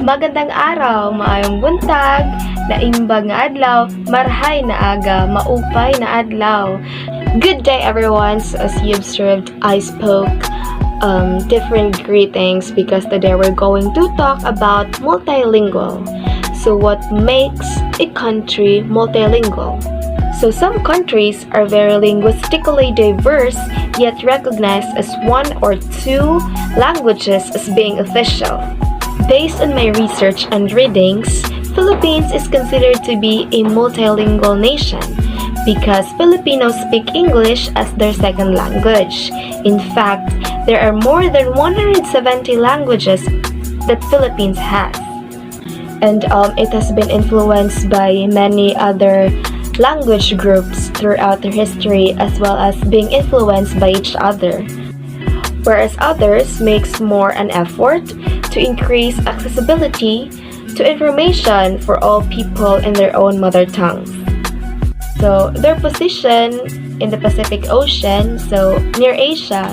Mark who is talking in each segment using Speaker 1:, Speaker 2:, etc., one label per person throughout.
Speaker 1: Magandang araw, maayong buntag, naimbag nga adlaw, marhay na aga, maupay na adlaw. Good day everyone. So as you observed, I spoke different greetings because today we're going to talk about multilingual. So what makes a country multilingual? So some countries are very linguistically diverse yet recognized as one or two languages as being official. Based on my research and readings, Philippines is considered to be a multilingual nation because Filipinos speak English as their second language. In fact, there are more than 170 languages that Philippines has. And it has been influenced by many other language groups throughout their history as well as being influenced by each other. Whereas others makes more an effort to increase accessibility to information for all people in their own mother tongues. So their position in the Pacific Ocean, so near Asia,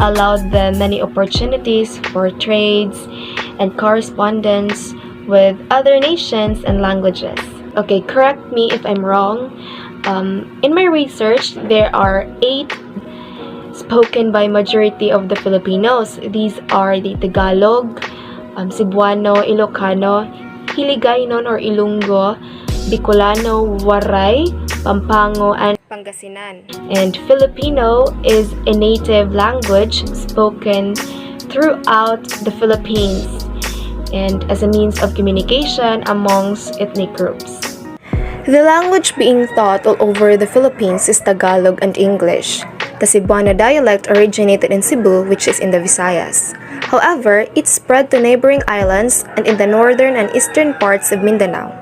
Speaker 1: allowed them many opportunities for trades and correspondence with other nations and languages. Okay, correct me if I'm wrong. In my research, there are 8 spoken by majority of the Filipinos. These are the Tagalog, Cebuano, Ilocano, Hiligaynon or Ilonggo, Bicolano, Waray, Pampango, and Pangasinan. And Filipino is a native language spoken throughout the Philippines and as a means of communication amongst ethnic groups. The language being taught all over the Philippines is Tagalog and English. The Cebuano dialect originated in Cebu, which is in the Visayas. However, it spread to neighboring islands and in the northern and eastern parts of Mindanao.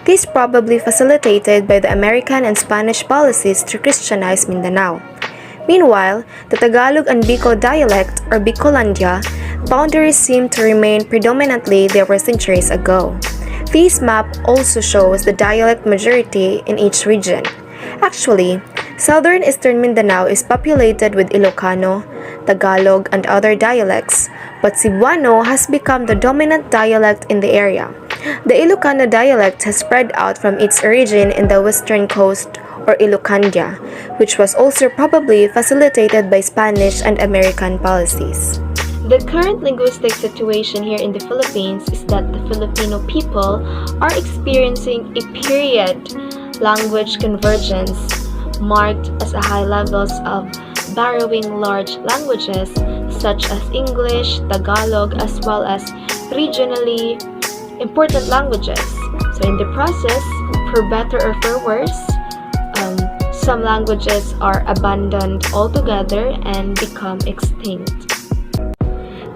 Speaker 1: This probably facilitated by the American and Spanish policies to Christianize Mindanao. Meanwhile, the Tagalog and Bicol dialect, or Bicolandia, boundaries seem to remain predominantly there were centuries ago. This map also shows the dialect majority in each region. Actually, southern Eastern Mindanao is populated with Ilocano, Tagalog, and other dialects, but Cebuano has become the dominant dialect in the area. The Ilocano dialect has spread out from its origin in the western coast or Ilocandia, which was also probably facilitated by Spanish and American policies. The current linguistic situation here in the Philippines is that the Filipino people are experiencing a period language convergence marked as a high levels of borrowing large languages such as English, Tagalog, as well as regionally important languages. So in the process, for better or for worse, some languages are abandoned altogether and become extinct.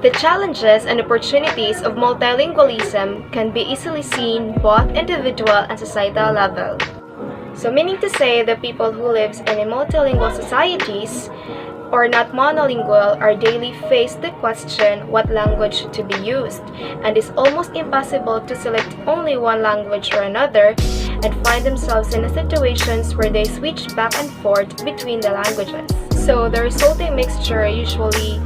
Speaker 1: The challenges and opportunities of multilingualism can be easily seen both individual and societal level. So meaning to say the people who lives in a multilingual societies or not monolingual are daily faced the question what language to be used, and it's almost impossible to select only one language or another and find themselves in situations where they switch back and forth between the languages. So the resulting mixture usually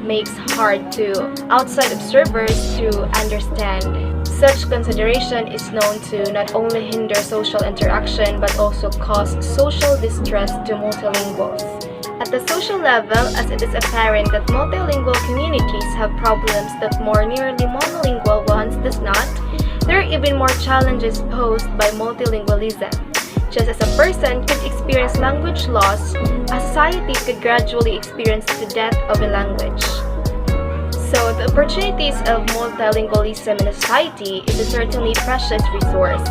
Speaker 1: makes hard to outside observers to understand. Such consideration is known to not only hinder social interaction but also cause social distress to multilinguals. At the social level, as it is apparent that multilingual communities have problems that more nearly monolingual ones does not, there are even more challenges posed by multilingualism. Just as a person could experience language loss, a society could gradually experience the death of a language. So the opportunities of multilingualism in a society is a certainly precious resource.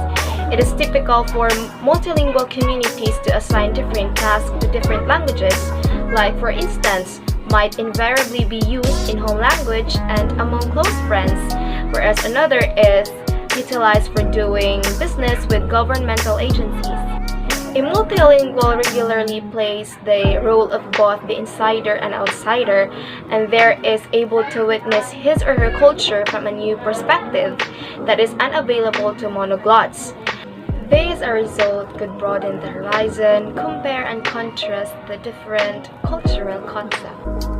Speaker 1: It is typical for multilingual communities to assign different tasks to different languages, like for instance, might invariably be used in home language and among close friends, whereas another is utilized for doing business with governmental agencies. A multilingual regularly plays the role of both the insider and outsider, and there is able to witness his or her culture from a new perspective that is unavailable to monoglots. They as a result could broaden the horizon, compare and contrast the different cultural concepts.